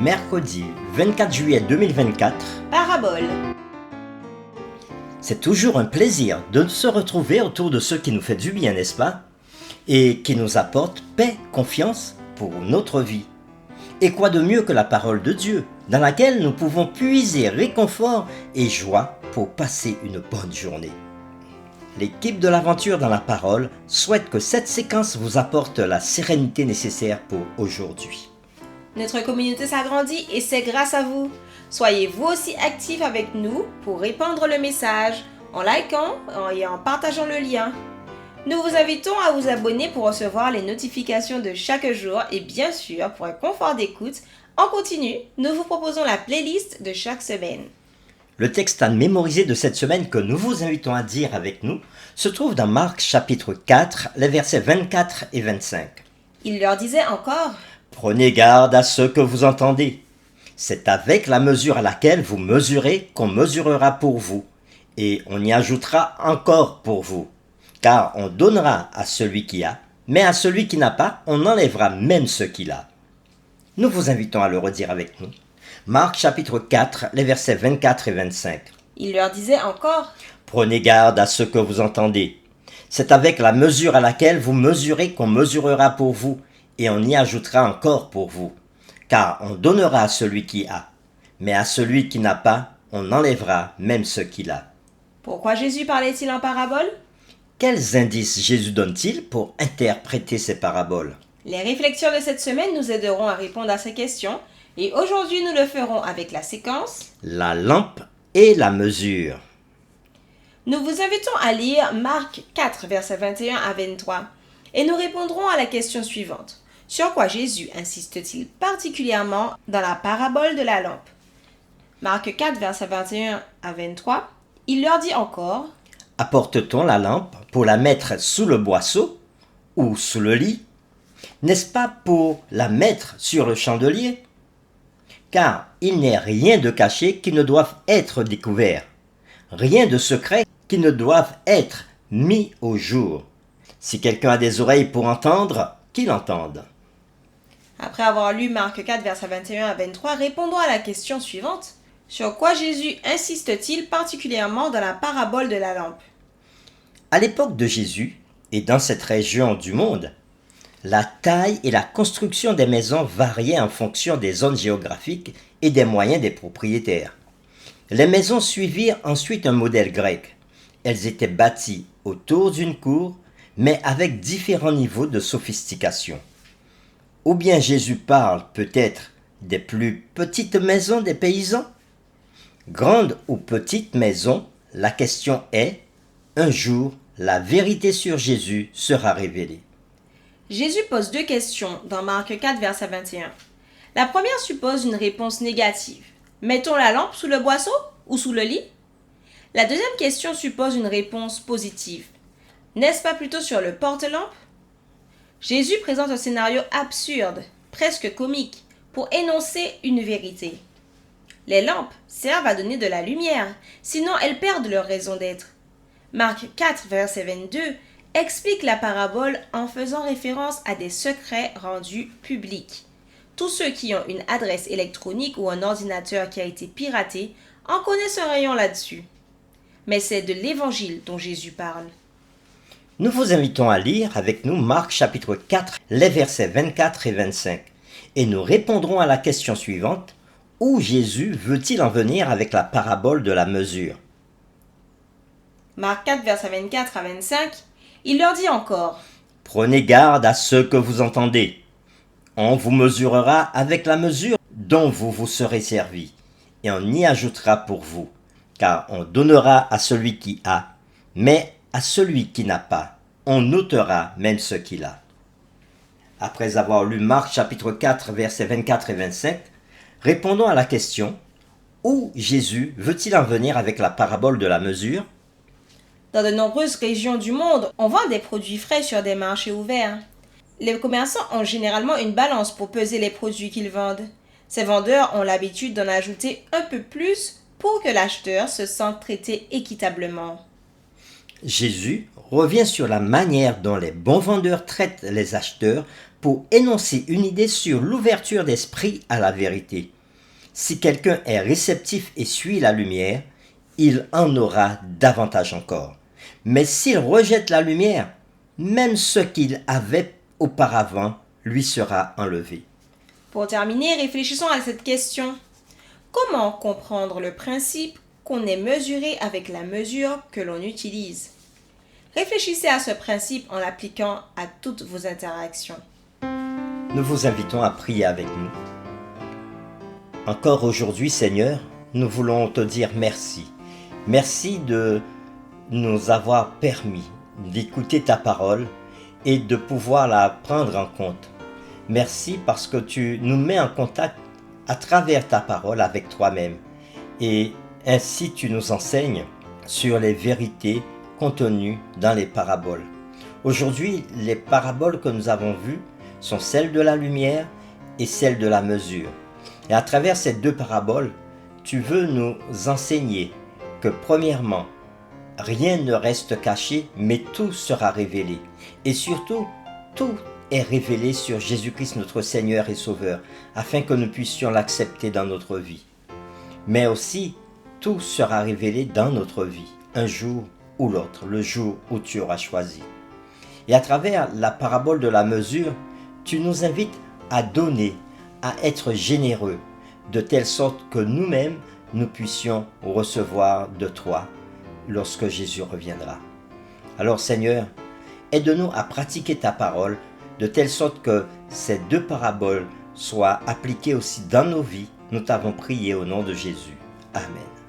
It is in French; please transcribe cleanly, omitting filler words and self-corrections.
Mercredi 24 juillet 2024. Parabole. C'est toujours un plaisir de se retrouver autour de ce qui nous fait du bien, n'est-ce pas? Et qui nous apporte paix, confiance pour notre vie. Et quoi de mieux que la parole de Dieu, dans laquelle nous pouvons puiser réconfort et joie pour passer une bonne journée. L'équipe de l'aventure dans la parole souhaite que cette séquence vous apporte la sérénité nécessaire pour aujourd'hui. Notre communauté s'agrandit et c'est grâce à vous. Soyez vous aussi actifs avec nous pour répandre le message en likant et en partageant le lien. Nous vous invitons à vous abonner pour recevoir les notifications de chaque jour et bien sûr, pour un confort d'écoute, en continu, nous vous proposons la playlist de chaque semaine. Le texte à mémoriser de cette semaine que nous vous invitons à dire avec nous se trouve dans Marc chapitre 4, les versets 24 et 25. Il leur disait encore: Prenez garde à ce que vous entendez. C'est avec la mesure à laquelle vous mesurez qu'on mesurera pour vous, et on y ajoutera encore pour vous. Car on donnera à celui qui a, mais à celui qui n'a pas, on enlèvera même ce qu'il a. Nous vous invitons à le redire avec nous. Marc chapitre 4, les versets 24 et 25. Il leur disait encore: Prenez garde à ce que vous entendez. C'est avec la mesure à laquelle vous mesurez qu'on mesurera pour vous, et on y ajoutera encore pour vous. Car on donnera à celui qui a, mais à celui qui n'a pas, on enlèvera même ce qu'il a. Pourquoi Jésus parlait-il en parabole? Quels indices Jésus donne-t-il pour interpréter ces paraboles? Les réflexions de cette semaine nous aideront à répondre à ces questions et aujourd'hui nous le ferons avec la séquence La lampe et la mesure. Nous vous invitons à lire Marc 4, versets 21 à 23 et nous répondrons à la question suivante. Sur quoi Jésus insiste-t-il particulièrement dans la parabole de la lampe? Marc 4, versets 21 à 23, il leur dit encore: Apporte-t-on la lampe pour la mettre sous le boisseau ou sous le lit? N'est-ce pas pour la mettre sur le chandelier? Car il n'est rien de caché qui ne doive être découvert, rien de secret qui ne doive être mis au jour. Si quelqu'un a des oreilles pour entendre, qu'il entende. Après avoir lu Marc 4, versets 21 à 23, répondons à la question suivante. Sur quoi Jésus insiste-t-il particulièrement dans la parabole de la lampe? À l'époque de Jésus, et dans cette région du monde, la taille et la construction des maisons variaient en fonction des zones géographiques et des moyens des propriétaires. Les maisons suivirent ensuite un modèle grec. Elles étaient bâties autour d'une cour, mais avec différents niveaux de sophistication. Ou bien Jésus parle peut-être des plus petites maisons des paysans? Grande ou petite maison, la question est, un jour, la vérité sur Jésus sera révélée. Jésus pose deux questions dans Marc 4, verset 21. La première suppose une réponse négative. Mettons la lampe sous le boisseau ou sous le lit? La deuxième question suppose une réponse positive. N'est-ce pas plutôt sur le porte-lampe? Jésus présente un scénario absurde, presque comique, pour énoncer une vérité. Les lampes servent à donner de la lumière, sinon elles perdent leur raison d'être. Marc 4, verset 22 explique la parabole en faisant référence à des secrets rendus publics. Tous ceux qui ont une adresse électronique ou un ordinateur qui a été piraté en connaissent un rayon là-dessus. Mais c'est de l'évangile dont Jésus parle. Nous vous invitons à lire avec nous Marc chapitre 4, les versets 24 et 25, et nous répondrons à la question suivante. Où Jésus veut-il en venir avec la parabole de la mesure? Marc 4, versets 24 à 25, il leur dit encore: Prenez garde à ce que vous entendez. On vous mesurera avec la mesure dont vous vous serez servi, et on y ajoutera pour vous, car on donnera à celui qui a, mais à celui qui n'a pas, on ôtera même ce qu'il a. Après avoir lu Marc chapitre 4, versets 24 et 25, répondons à la question, où Jésus veut-il en venir avec la parabole de la mesure? Dans de nombreuses régions du monde, on vend des produits frais sur des marchés ouverts. Les commerçants ont généralement une balance pour peser les produits qu'ils vendent. Ces vendeurs ont l'habitude d'en ajouter un peu plus pour que l'acheteur se sente traité équitablement. Jésus revient sur la manière dont les bons vendeurs traitent les acheteurs pour énoncer une idée sur l'ouverture d'esprit à la vérité. Si quelqu'un est réceptif et suit la lumière, il en aura davantage encore. Mais s'il rejette la lumière, même ce qu'il avait auparavant lui sera enlevé. Pour terminer, réfléchissons à cette question. Comment comprendre le principe qu'on est mesuré avec la mesure que l'on utilise? Réfléchissez à ce principe en l'appliquant à toutes vos interactions. Nous vous invitons à prier avec nous. Encore aujourd'hui, Seigneur, nous voulons te dire merci. Merci de nous avoir permis d'écouter ta parole et de pouvoir la prendre en compte. Merci parce que tu nous mets en contact à travers ta parole avec toi-même. Et ainsi tu nous enseignes sur les vérités contenues dans les paraboles. Aujourd'hui, les paraboles que nous avons vues sont celles de la lumière et celles de la mesure. Et à travers ces deux paraboles, tu veux nous enseigner que premièrement, rien ne reste caché, mais tout sera révélé. Et surtout, tout est révélé sur Jésus-Christ notre Seigneur et Sauveur, afin que nous puissions l'accepter dans notre vie. Mais aussi, tout sera révélé dans notre vie, un jour ou l'autre, le jour où tu auras choisi. Et à travers la parabole de la mesure, tu nous invites à donner, à être généreux, de telle sorte que nous-mêmes, nous puissions recevoir de toi lorsque Jésus reviendra. Alors Seigneur, aide-nous à pratiquer ta parole de telle sorte que ces deux paraboles soient appliquées aussi dans nos vies. Nous t'avons prié au nom de Jésus. Amen.